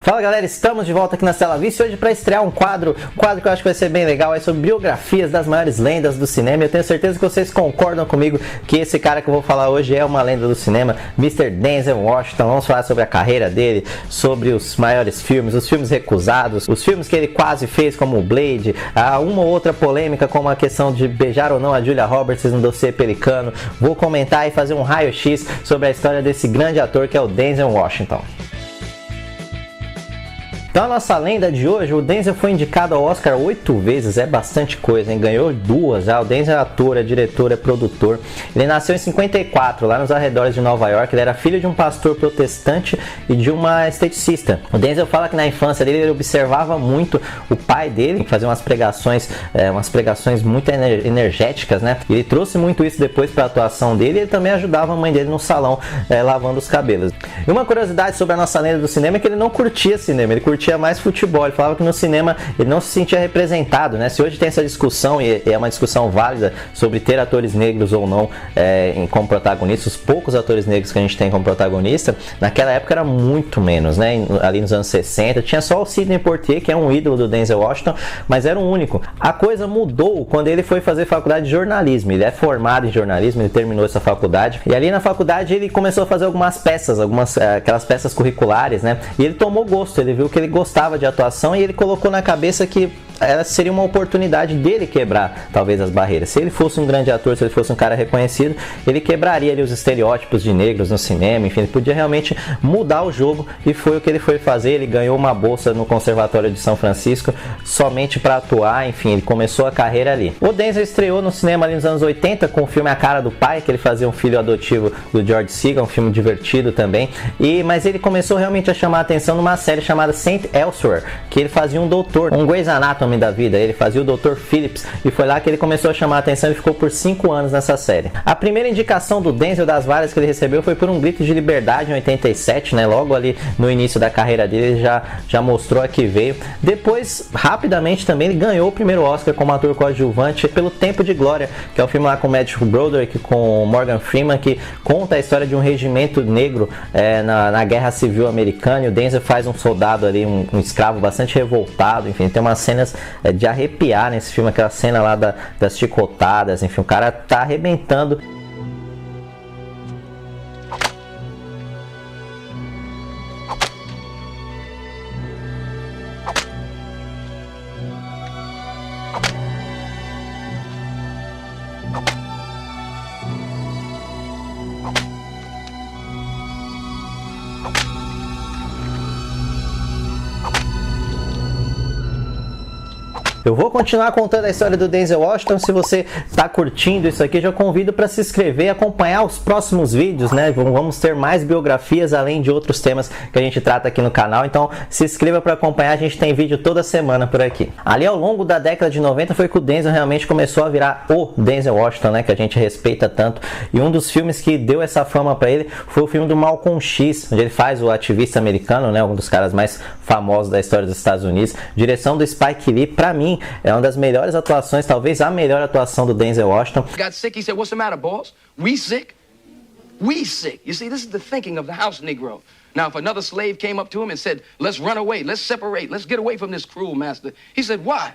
Fala galera, estamos de volta aqui na Tela Vista hoje para estrear um quadro que eu acho que vai ser bem legal, é sobre biografias das maiores lendas do cinema. Eu tenho certeza que vocês concordam comigo que esse cara que eu vou falar hoje é uma lenda do cinema, Mr. Denzel Washington. Vamos falar sobre a carreira dele, sobre os maiores filmes, os filmes recusados, os filmes que ele quase fez como o Blade, uma ou outra polêmica como a questão de beijar ou não a Julia Roberts no dossiê Pelicano. Vou comentar e fazer um raio-x sobre a história desse grande ator que é o Denzel Washington. Então a nossa lenda de hoje, o Denzel foi indicado ao Oscar 8 vezes, é bastante coisa, hein? Ganhou 2 já. O Denzel é ator, é diretor, é produtor. Ele nasceu em 54, lá nos arredores de Nova York. Ele era filho de um pastor protestante e de uma esteticista. O Denzel fala que na infância dele ele observava muito o pai dele, que fazia umas pregações muito energéticas, né? Ele trouxe muito isso depois para a atuação dele e ele também ajudava a mãe dele no salão lavando os cabelos. E uma curiosidade sobre a nossa lenda do cinema é que ele não curtia cinema, ele curtia mais futebol. Ele falava que no cinema ele não se sentia representado, né? Se hoje tem essa discussão, e é uma discussão válida, sobre ter atores negros ou não como protagonistas, os poucos atores negros que a gente tem como protagonista, naquela época era muito menos, né? Ali nos anos 60, tinha só o Sidney Poitier, que é um ídolo do Denzel Washington, mas era o único. A coisa mudou quando ele foi fazer faculdade de jornalismo. Ele é formado em jornalismo, ele terminou essa faculdade, e ali na faculdade ele começou a fazer algumas peças, aquelas peças curriculares, né? E ele tomou gosto, ele viu que ele gostava de atuação e ele colocou na cabeça que ela seria uma oportunidade dele quebrar talvez as barreiras. Se ele fosse um grande ator, se ele fosse um cara reconhecido, ele quebraria ali os estereótipos de negros no cinema, enfim, ele podia realmente mudar o jogo, e foi o que ele foi fazer. Ele ganhou uma bolsa no Conservatório de São Francisco somente para atuar, enfim, ele começou a carreira ali. O Denzel estreou no cinema ali nos anos 80 com o filme A Cara do Pai, que ele fazia um filho adotivo do George Segal, um filme divertido também, mas ele começou realmente a chamar a atenção numa série chamada Saint Elsewhere, que ele fazia um doutor, um Grey's Anatomy da vida. Ele fazia o Dr. Phillips e foi lá que ele começou a chamar a atenção e ficou por 5 anos nessa série. A primeira indicação do Denzel, das várias que ele recebeu, foi por Um Grito de Liberdade em 87, né? Logo ali no início da carreira dele, ele já mostrou a que veio. Depois, rapidamente também, ele ganhou o primeiro Oscar como ator coadjuvante pelo Tempo de Glória, que é o filme lá com Matthew Broderick, com Morgan Freeman, que conta a história de um regimento negro na Guerra Civil Americana, e o Denzel faz um soldado ali, um escravo bastante revoltado, enfim, tem umas cenas de arrepiar nesse filme, aquela cena lá das chicotadas, enfim, o cara tá arrebentando. Eu vou continuar contando a história do Denzel Washington. Se você está curtindo isso aqui, já convido para se inscrever e acompanhar os próximos vídeos, né? Vamos ter mais biografias, além de outros temas que a gente trata aqui no canal. Então se inscreva para acompanhar, a gente tem vídeo toda semana por aqui. Ali ao longo da década de 90 foi que o Denzel realmente começou a virar o Denzel Washington, né? Que a gente respeita tanto. E um dos filmes que deu essa fama para ele foi o filme do Malcolm X, onde ele faz o ativista americano, né? Um dos caras mais famosos da história dos Estados Unidos. Direção do Spike Lee, para mim, é uma das melhores atuações, talvez a melhor atuação do Denzel Washington. Got sick, he said, "What's the matter, boss? We sick? We sick." You see, this is the thinking of the house Negro. Now, if another slave came up to him and said, "Let's run away, let's separate, let's get away from this cruel master," he said, "Why?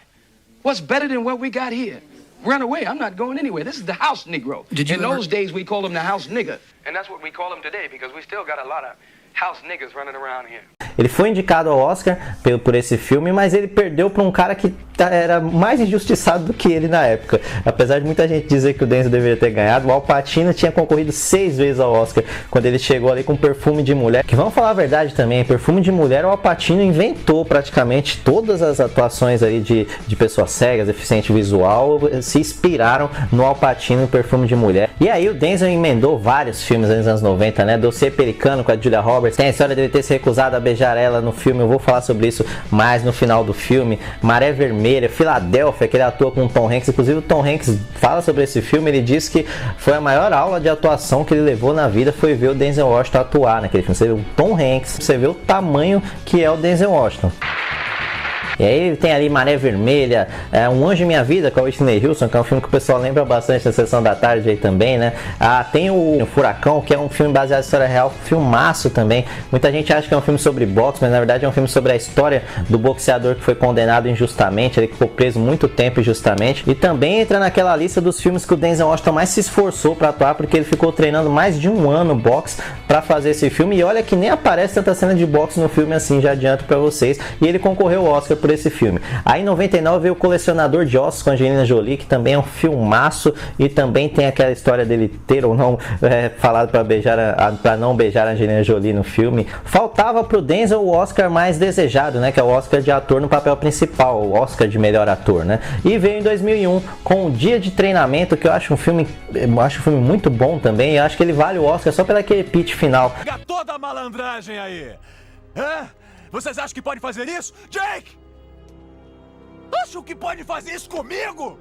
What's better than what we got here? Run away, I'm not going anywhere. This is the house Negro." In those days, we called him the house nigger. And that's what we call him today, because we still got a lot of house niggas running around here. Ele foi indicado ao Oscar por esse filme, mas ele perdeu para um cara que era mais injustiçado do que ele na época. Apesar de muita gente dizer que o Denzel deveria ter ganhado, o Al Pacino tinha concorrido 6 vezes ao Oscar quando ele chegou ali com Perfume de Mulher. Que vamos falar a verdade também, Perfume de Mulher, o Al Pacino inventou praticamente todas as atuações ali de pessoas cegas, deficiente visual, se inspiraram no Al Pacino, Perfume de Mulher. E aí o Denzel emendou vários filmes nos anos 90, né? Dossiê Pelicano com a Julia Roberts, tem a história dele ter se recusado a beijar ela no filme, eu vou falar sobre isso mais no final do filme. Maré Vermelha, Filadélfia, que ele atua com o Tom Hanks. Inclusive o Tom Hanks fala sobre esse filme, ele diz que foi a maior aula de atuação que ele levou na vida, foi ver o Denzel Washington atuar naquele filme. Você vê o Tom Hanks, você vê o tamanho que é o Denzel Washington. E aí ele tem ali Maré Vermelha, Um Anjo em Minha Vida, com a Whitney Houston, que é um filme que o pessoal lembra bastante da Sessão da Tarde aí também, né? Tem o Furacão, que é um filme baseado em história real, filmaço também. Muita gente acha que é um filme sobre boxe, mas na verdade é um filme sobre a história do boxeador que foi condenado injustamente, ele ficou preso muito tempo injustamente. E também entra naquela lista dos filmes que o Denzel Washington mais se esforçou para atuar, porque ele ficou treinando mais de um ano boxe para fazer esse filme. E olha que nem aparece tanta cena de boxe no filme assim, já adianto para vocês. E ele concorreu ao Oscar por esse filme. Aí em 99 veio O Colecionador de Ossos com a Angelina Jolie, que também é um filmaço e também tem aquela história dele ter ou não falado para não beijar a Angelina Jolie no filme. Faltava pro Denzel o Oscar mais desejado, né, que é o Oscar de ator no papel principal, o Oscar de melhor ator, né? E veio em 2001 com O Dia de Treinamento, que eu acho um filme muito bom também. Eu acho que ele vale o Oscar só pelo aquele pitch final. Toda a malandragem aí. Hã? Vocês acham que pode fazer isso? Jake! Acham que pode fazer isso comigo?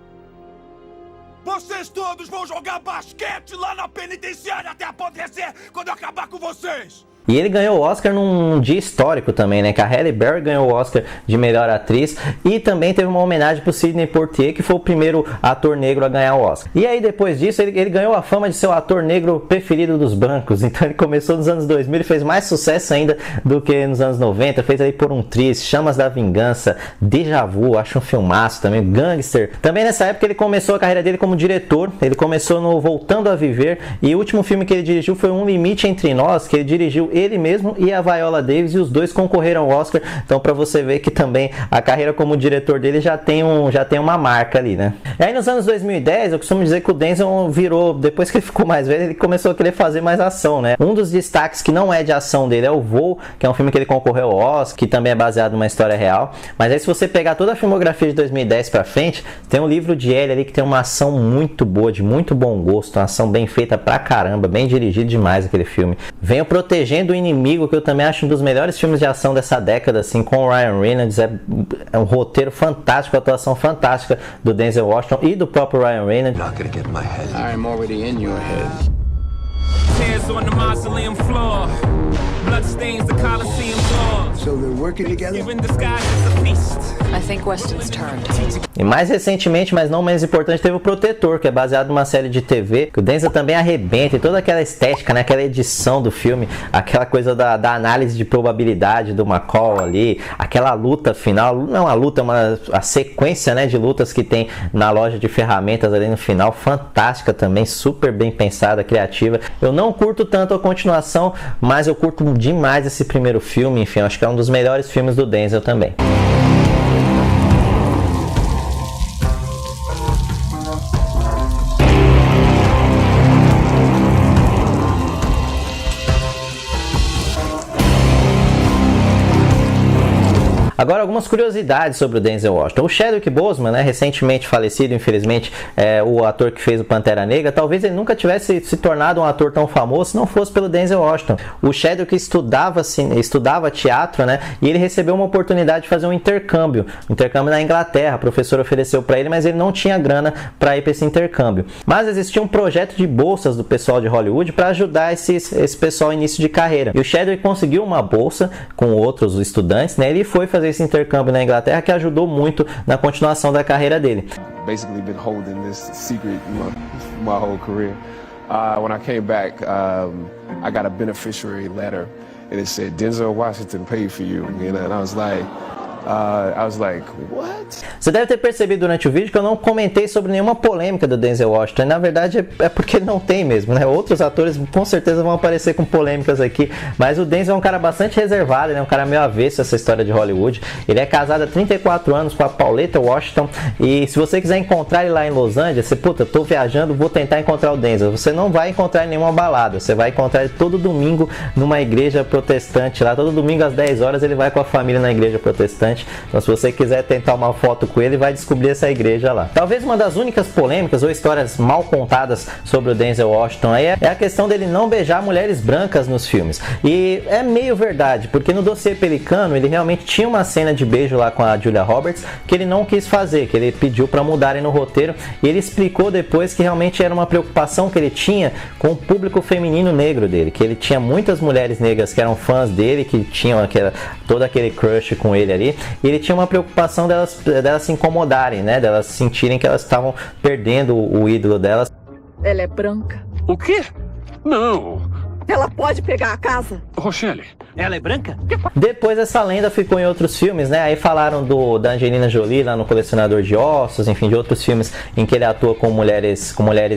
Vocês todos vão jogar basquete lá na penitenciária até apodrecer quando eu acabar com vocês! E ele ganhou o Oscar num dia histórico também, né? Que a Halle Berry ganhou o Oscar de melhor atriz. E também teve uma homenagem pro Sidney Poitier, que foi o primeiro ator negro a ganhar o Oscar. E aí depois disso, ele ganhou a fama de ser o ator negro preferido dos brancos. Então ele começou nos anos 2000, ele fez mais sucesso ainda do que nos anos 90. Fez aí Por um Triz, Chamas da Vingança, Déjà Vu, acho um filmaço também, Gangster. Também nessa época ele começou a carreira dele como diretor. Ele começou no Voltando a Viver. E o último filme que ele dirigiu foi Um Limite Entre Nós, que ele dirigiu ele mesmo e a Viola Davis, e os dois concorreram ao Oscar. Então para você ver que também a carreira como diretor dele já tem uma marca ali, né? E aí nos anos 2010 eu costumo dizer que o Denzel virou, depois que ele ficou mais velho, ele começou a querer fazer mais ação, né? Um dos destaques que não é de ação dele é O Voo, que é um filme que ele concorreu ao Oscar, que também é baseado numa história real. Mas aí se você pegar toda a filmografia de 2010 pra frente, tem um Livro de Ellie ali que tem uma ação muito boa, de muito bom gosto, uma ação bem feita pra caramba, bem dirigido demais aquele filme. Vem o Protegendo o Inimigo, que eu também acho um dos melhores filmes de ação dessa década, assim, com o Ryan Reynolds. É um roteiro fantástico, atuação fantástica do Denzel Washington e do próprio Ryan Reynolds. Not gonna get in my head. I'm already in your head. Tears on the mausoleum floor. Blood stains the Colosseum doors. So they're working together? Even disguised as a beast. I think Weston's turned. E mais recentemente, mas não menos importante, teve o Protetor, que é baseado numa série de TV, que o Denzel também arrebenta, e toda aquela estética, né, aquela edição do filme, aquela coisa da análise de probabilidade do McCall ali, aquela luta final, não é uma luta, a sequência, né, de lutas que tem na loja de ferramentas ali no final, fantástica também, super bem pensada, criativa. Eu não curto tanto a continuação, mas eu curto demais esse primeiro filme. Enfim, acho que é um dos melhores filmes do Denzel também. Agora, algumas curiosidades sobre o Denzel Washington. O Chadwick Boseman, né, recentemente falecido, infelizmente, o ator que fez o Pantera Negra, talvez ele nunca tivesse se tornado um ator tão famoso se não fosse pelo Denzel Washington. O Chadwick estudava teatro, né, e ele recebeu uma oportunidade de fazer um intercâmbio na Inglaterra. O professor ofereceu para ele, mas ele não tinha grana para ir para esse intercâmbio. Mas existia um projeto de bolsas do pessoal de Hollywood para ajudar esse pessoal no início de carreira. E o Chadwick conseguiu uma bolsa com outros estudantes, né, ele foi fazer esse intercâmbio na Inglaterra, que ajudou muito na continuação da carreira dele. Basically been holding this secret my whole career. When I came back, I got a beneficiary letter, and it said Denzel Washington paid for you, and I was like, what? Você deve ter percebido durante o vídeo que eu não comentei sobre nenhuma polêmica do Denzel Washington. E, na verdade é porque ele não tem mesmo, né? Outros atores com certeza vão aparecer com polêmicas aqui, mas o Denzel é um cara bastante reservado, ele é um cara meio avesso a essa história de Hollywood. Ele é casado há 34 anos com a Pauletta Washington, e se você quiser encontrar ele lá em Los Angeles, você, puta, tô viajando, vou tentar encontrar o Denzel. Você não vai encontrar em nenhuma balada, você vai encontrar ele todo domingo numa igreja protestante lá, todo domingo às 10 horas ele vai com a família na igreja protestante. Então se você quiser tentar uma foto com ele, vai descobrir essa igreja lá. Talvez uma das únicas polêmicas ou histórias mal contadas sobre o Denzel Washington aí é a questão dele não beijar mulheres brancas nos filmes. E é meio verdade, porque no Dossiê Pelicano ele realmente tinha uma cena de beijo lá com a Julia Roberts que ele não quis fazer, que ele pediu para mudarem no roteiro, e ele explicou depois que realmente era uma preocupação que ele tinha com o público feminino negro dele, que ele tinha muitas mulheres negras que eram fãs dele, que tinham todo aquele crush com ele ali, e ele tinha uma preocupação delas se incomodarem, né? Delas sentirem que elas estavam perdendo o ídolo delas. Ela é branca. O quê? Não. Ela pode pegar a casa? Rochelle, ela é branca? Depois essa lenda ficou em outros filmes, né? Aí falaram da Angelina Jolie lá no Colecionador de Ossos, enfim, de outros filmes em que ele atua com mulheres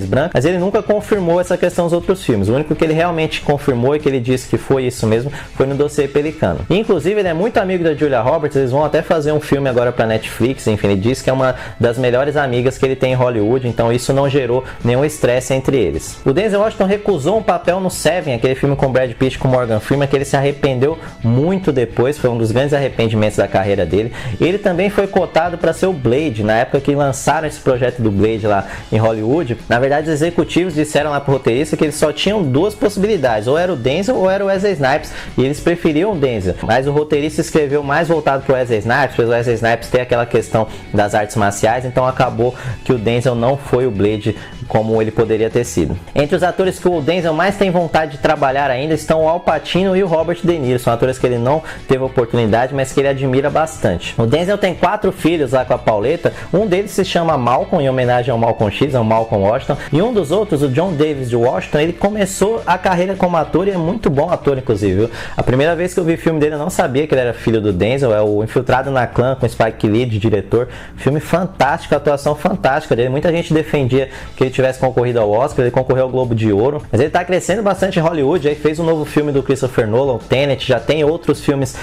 brancas, mas ele nunca confirmou essa questão dos outros filmes. O único que ele realmente confirmou e que ele disse que foi isso mesmo foi no Dossiê Pelicano. E, inclusive, ele é muito amigo da Julia Roberts, eles vão até fazer um filme agora pra Netflix, enfim, ele diz que é uma das melhores amigas que ele tem em Hollywood, então isso não gerou nenhum estresse entre eles. O Denzel Washington recusou um papel no Seven, aquele filme com Brad Pitt e com Morgan Freeman, que ele se arrependeu muito depois, foi um dos grandes arrependimentos da carreira dele. Ele também foi cotado para ser o Blade, na época que lançaram esse projeto do Blade lá em Hollywood. Na verdade, os executivos disseram lá pro roteirista que eles só tinham duas possibilidades, ou era o Denzel ou era o Wesley Snipes, e eles preferiam o Denzel, mas o roteirista escreveu mais voltado pro Wesley Snipes, pois o Wesley Snipes tem aquela questão das artes marciais, então acabou que o Denzel não foi o Blade como ele poderia ter sido. Entre os atores que o Denzel mais tem vontade de trabalhar ainda estão o Al Pacino e o Robert De Niro, são atores que ele não teve oportunidade, mas que ele admira bastante. O Denzel tem 4 filhos lá com a Pauletta, um deles se chama Malcolm, em homenagem ao Malcolm X, ao Malcolm Washington, e um dos outros, o John Davis de Washington, ele começou a carreira como ator e é muito bom ator, inclusive, viu? A primeira vez que eu vi filme dele eu não sabia que ele era filho do Denzel, é o Infiltrado na Clã com Spike Lee de diretor, filme fantástico, atuação fantástica dele, muita gente defendia que ele tivesse concorrido ao Oscar, ele concorreu ao Globo de Ouro, mas ele tá crescendo bastante em Hollywood, aí fez um novo filme do Christopher Nolan, o Tenet, já tem outros filmes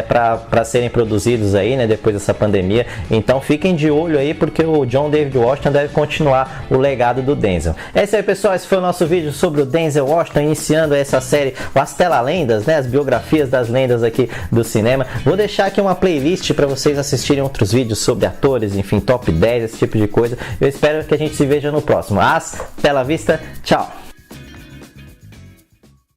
para serem produzidos aí, né, depois dessa pandemia, então fiquem de olho aí, porque o John David Washington deve continuar o legado do Denzel. É isso aí, pessoal, esse foi o nosso vídeo sobre o Denzel Washington, iniciando essa série, as Tela-Lendas, né, as biografias das lendas aqui do cinema. Vou deixar aqui uma playlist para vocês assistirem outros vídeos sobre atores, enfim, top 10, esse tipo de coisa. Eu espero que a gente se veja no próximo. Hasta la vista, tchau!